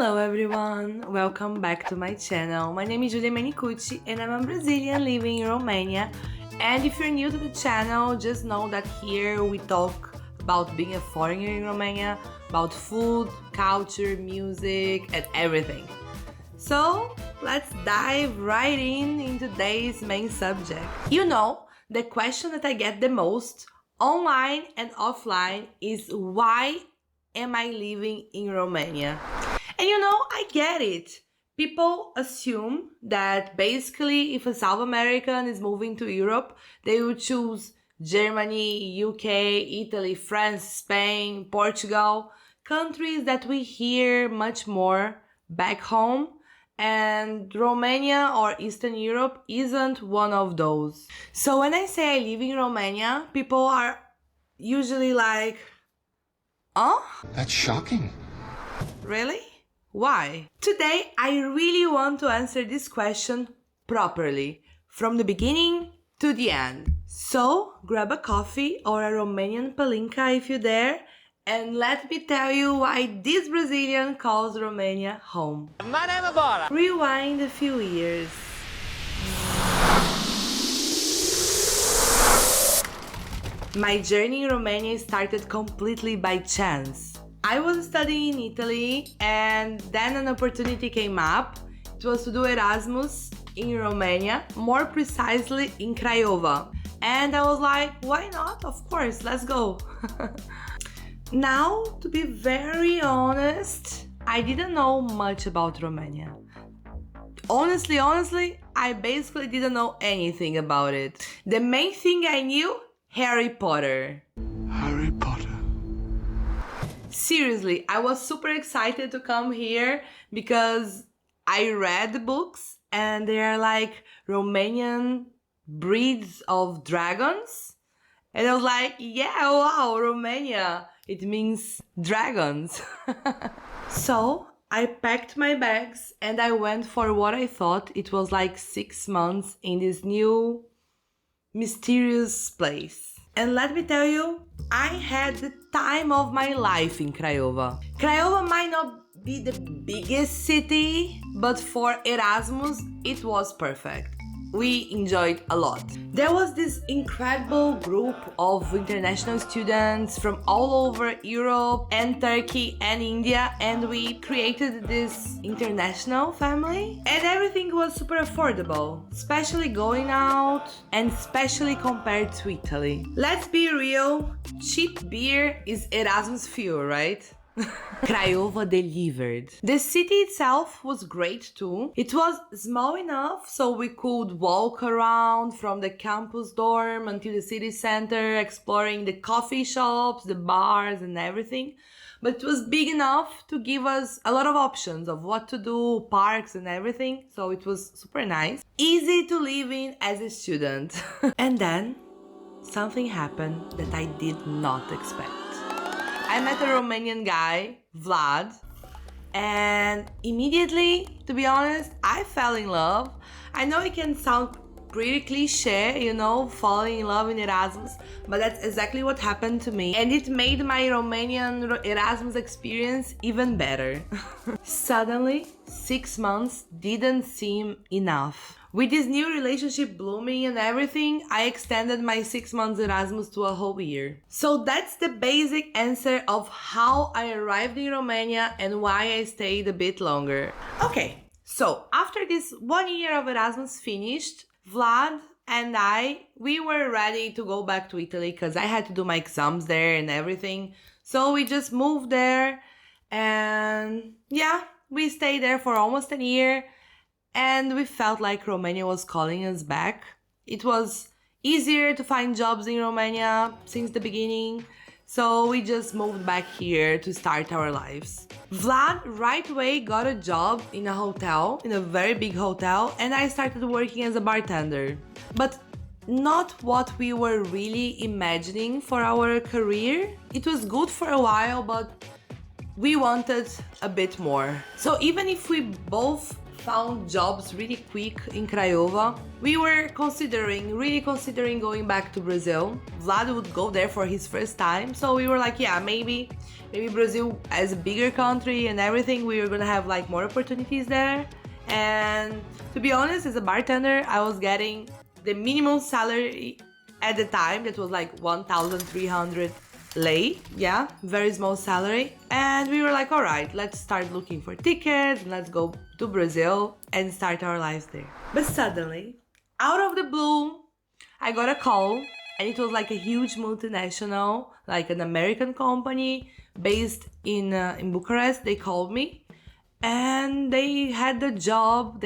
Hello everyone, welcome back to my channel. My name is Julia Manicucci and I'm a Brazilian living in Romania. And if you're new to the channel, just know that here we talk about being a foreigner in Romania, about food, culture, music and everything. So let's dive right in today's main subject. You know, the question that I get the most online and offline is why am I living in Romania? And you know, I get it. People assume that basically if a South American is moving to Europe, they would choose Germany, UK, Italy, France, Spain, Portugal, countries that we hear much more back home. And Romania or Eastern Europe isn't one of those. So when I say I live in Romania, people are usually like, oh? That's shocking. Really? Why? Today, I really want to answer this question properly, from the beginning to the end. So, grab a coffee or a Romanian palinka if you dare, and let me tell you why this Brazilian calls Romania home. Rewind a few years. My journey in Romania started completely by chance. I was studying in Italy and then an opportunity came up. It was to do Erasmus in Romania, more precisely in Craiova. And I was like, why not? Of course, let's go. Now, to be very honest, I didn't know much about Romania. Honestly, I basically didn't know anything about it. The main thing I knew, Harry Potter. Harry Potter. Seriously, I was super excited to come here because I read the books and they are like Romanian breeds of dragons. And I was like, yeah, wow, Romania. It means dragons. So I packed my bags and I went for what I thought it was like 6 months in this new mysterious place. And let me tell you, I had the time of my life in Craiova. Craiova might not be the biggest city, but for Erasmus, it was perfect. We enjoyed a lot. There was this incredible group of international students from all over Europe and Turkey and India, and we created this international family. And everything was super affordable, especially going out and especially compared to Italy. Let's be real, cheap beer is Erasmus fuel, right? Craiova delivered. The city itself was great too. It was small enough so we could walk around from the campus dorm until the city center, exploring the coffee shops, the bars and everything. But it was big enough to give us a lot of options of what to do, parks and everything. So it was super nice. Easy to live in as a student. And then something happened that I did not expect. I met a Romanian guy, Vlad, and immediately, to be honest, I fell in love. I know it can sound pretty cliche, you know, falling in love in Erasmus, but that's exactly what happened to me. And it made my Romanian Erasmus experience even better. Suddenly, 6 months didn't seem enough. With this new relationship blooming and everything, I extended my 6 months Erasmus to a whole year. So that's the basic answer of how I arrived in Romania and why I stayed a bit longer. Okay, so after this 1 year of Erasmus finished, Vlad and we were ready to go back to Italy because I had to do my exams there and everything. So we just moved there and yeah, we stayed there for almost a year. And we felt like Romania was calling us back. It was easier to find jobs in Romania since the beginning, so we just moved back here to start our lives. Vlad right away got a job in a hotel, in a very big hotel, and I started working as a bartender. But not what we were really imagining for our career. It was good for a while, but we wanted a bit more. So even if we both found jobs really quick in Craiova. We were really considering going back to Brazil. Vlad would go there for his first time, so we were like, yeah, maybe Brazil as a bigger country and everything, we were gonna have like more opportunities there. And to be honest, as a bartender, I was getting the minimum salary at the time, that was like 1,300 lei, yeah, very small salary. And we were like, all right, let's start looking for tickets and let's go to Brazil and start our lives there. But suddenly, out of the blue, I got a call, and it was like a huge multinational, like an American company based in Bucharest. They called me, and they had a job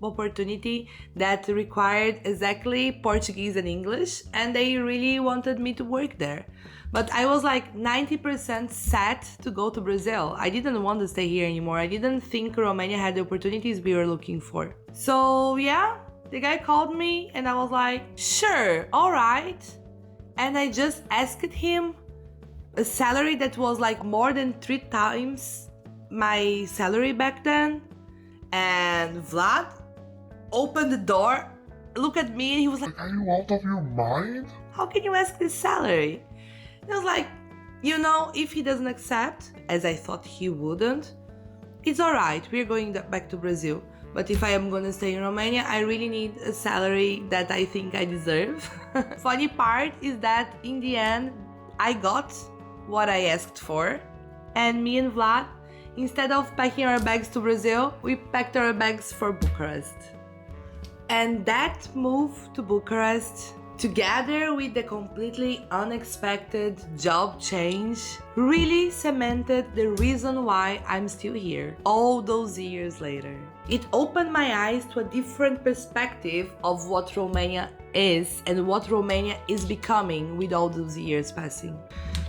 opportunity that required exactly Portuguese and English, and they really wanted me to work there. But I was like 90% set to go to Brazil. I didn't want to stay here anymore. I didn't think Romania had the opportunities we were looking for. So yeah, the guy called me and I was like, sure, all right. And I just asked him a salary that was like more than 3 times my salary back then. And Vlad opened the door, looked at me, and he was like, Are you out of your mind? how can you ask this salary? And I was like, you know, if he doesn't accept, as I thought he wouldn't, it's alright, we're going back to Brazil. But if I am gonna stay in Romania, I really need a salary that I think I deserve. Funny part is that in the end, I got what I asked for. And me and Vlad, instead of packing our bags to Brazil, we packed our bags for Bucharest. And that move to Bucharest, together with the completely unexpected job change, really cemented the reason why I'm still here all those years later. It opened my eyes to a different perspective of what Romania is and what Romania is becoming with all those years passing.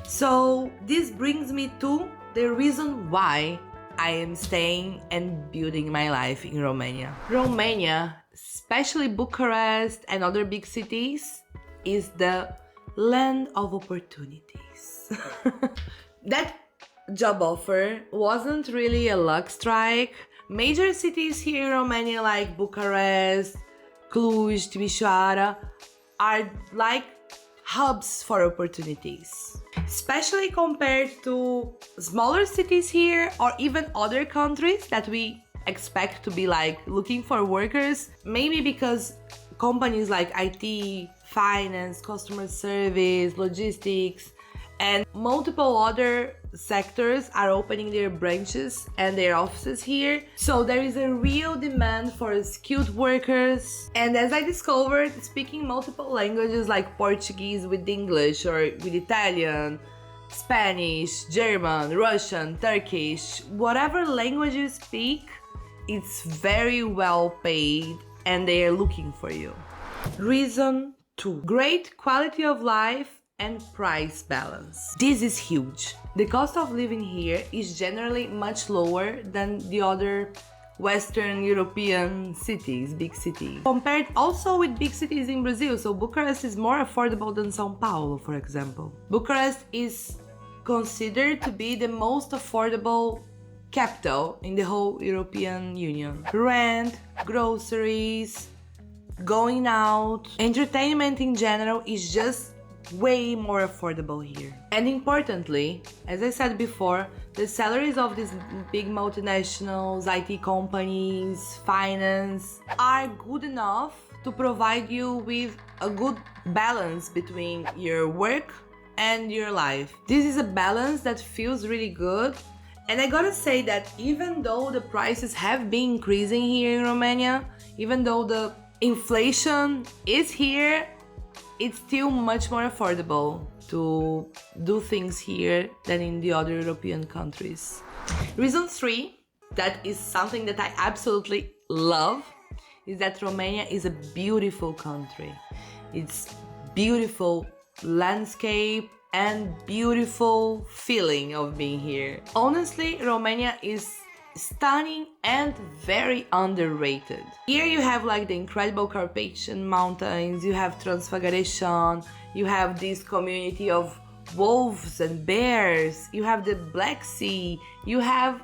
So this brings me to the reason why I am staying and building my life in Romania. Romania, especially Bucharest and other big cities, is the land of opportunities. That job offer wasn't really a luck strike. Major cities here in Romania like Bucharest, Cluj, Timișoara are like hubs for opportunities, especially compared to smaller cities here or even other countries that we expect to be like looking for workers, maybe because companies like IT, finance, customer service, logistics, and multiple other sectors are opening their branches and their offices here. So there is a real demand for skilled workers. And as I discovered, speaking multiple languages like Portuguese with English or with Italian, Spanish, German, Russian, Turkish, whatever language you speak, it's very well paid and they are looking for you. Reason 2. Great quality of life and price balance. This is huge. The cost of living here is generally much lower than the other Western European cities, big cities. Compared also with big cities in Brazil, so Bucharest is more affordable than São Paulo, for example. Bucharest is considered to be the most affordable capital in the whole European Union. Rent, groceries, going out, entertainment in general is just way more affordable here. And importantly, as I said before, the salaries of these big multinationals, IT companies, finance are good enough to provide you with a good balance between your work and your life. This is a balance that feels really good. And I gotta say that even though the prices have been increasing here in Romania, even though the inflation is here, it's still much more affordable to do things here than in the other European countries. Reason 3, that is something that I absolutely love, is that Romania is a beautiful country. It's beautiful landscape and beautiful feeling of being here. Honestly, Romania is stunning and very underrated. Here you have like the incredible Carpathian Mountains, you have Transfiguration, you have this community of wolves and bears, you have the Black Sea, you have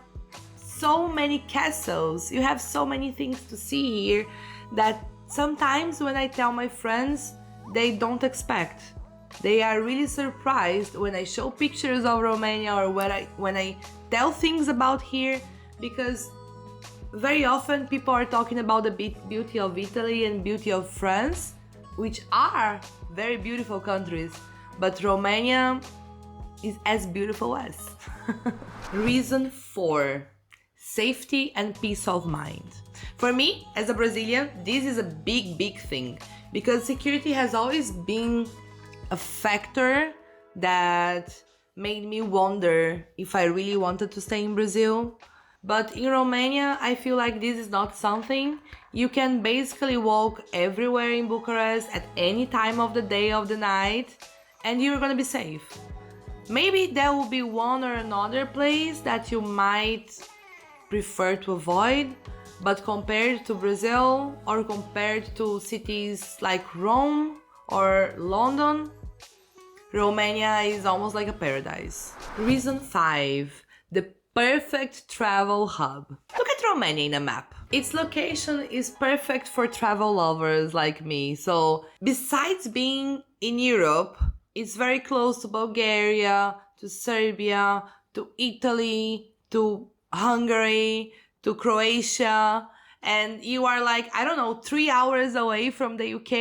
so many castles, you have so many things to see here that sometimes when I tell my friends, they don't expect. They are really surprised when I show pictures of Romania or when I tell things about here, because very often people are talking about the beauty of Italy and beauty of France, which are very beautiful countries, but Romania is as beautiful as. Reason 4, safety and peace of mind. For me, as a Brazilian, this is a big thing, because security has always been a factor that made me wonder if I really wanted to stay in Brazil. But in Romania, I feel like this is not something. You can basically walk everywhere in Bucharest at any time of the day, of the night, and you're gonna be safe. Maybe there will be one or another place that you might prefer to avoid, but compared to Brazil or compared to cities like Rome or London, Romania is almost like a paradise. Reason 5, the perfect travel hub. Look at Romania in a map. Its location is perfect for travel lovers like me. So besides being in Europe, it's very close to Bulgaria, to Serbia, to Italy, to Hungary, to Croatia. And you are like, I don't know, 3 hours away from the UK.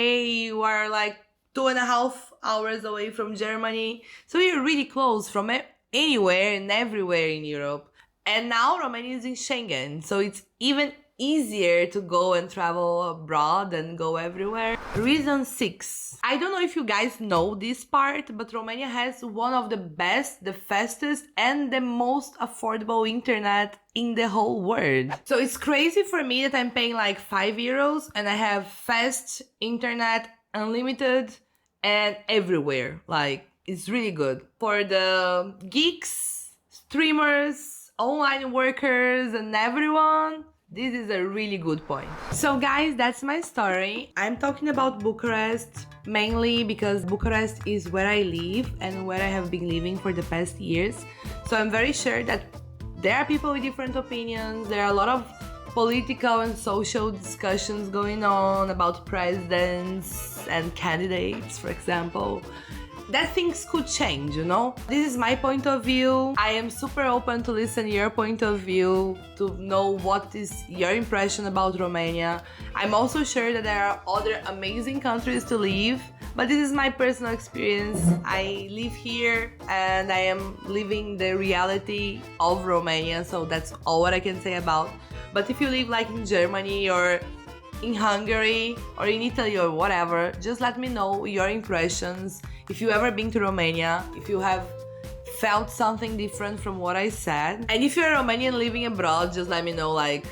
You are like 2.5 hours away from Germany. So you're really close from anywhere and everywhere in Europe. And now Romania is in Schengen, so it's even easier to go and travel abroad and go everywhere. Reason 6. I don't know if you guys know this part, but Romania has one of the best, the fastest, and the most affordable internet in the whole world. So it's crazy for me that I'm paying like 5 euros and I have fast internet, unlimited, and everywhere. Like, it's really good. For the geeks, streamers, online workers, and everyone, this is a really good point. So guys, that's my story. I'm talking about Bucharest mainly because Bucharest is where I live and where I have been living for the past years. So I'm very sure that there are people with different opinions. There are a lot of political and social discussions going on about presidents and candidates, for example. That things could change, you know? This is my point of view. I am super open to listen your point of view, to know what is your impression about Romania. I'm also sure that there are other amazing countries to live, but this is my personal experience. I live here and I am living the reality of Romania, so that's all what I can say about. But if you live like in Germany or in Hungary or in Italy or whatever, just let me know your impressions. If you ever been to Romania, if you have felt something different from what I said. And if you're a Romanian living abroad, just let me know, like,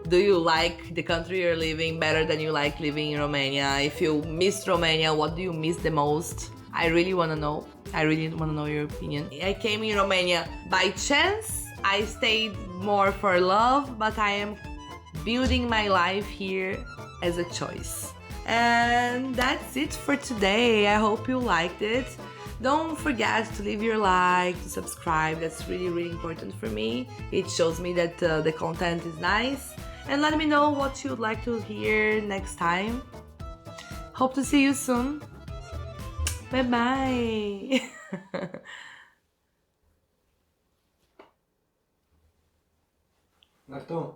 do you like the country you're living better than you like living in Romania? If you miss Romania, what do you miss the most? I really want to know. I really want to know your opinion. I came in Romania by chance. I stayed more for love, but I am building my life here as a choice. And that's it for today. I hope you liked it. Don't forget to leave your like, to subscribe. That's really important for me. It shows me that the content is nice. And let me know what you'd like to hear next time. Hope to see you soon. Bye bye. Dar tu.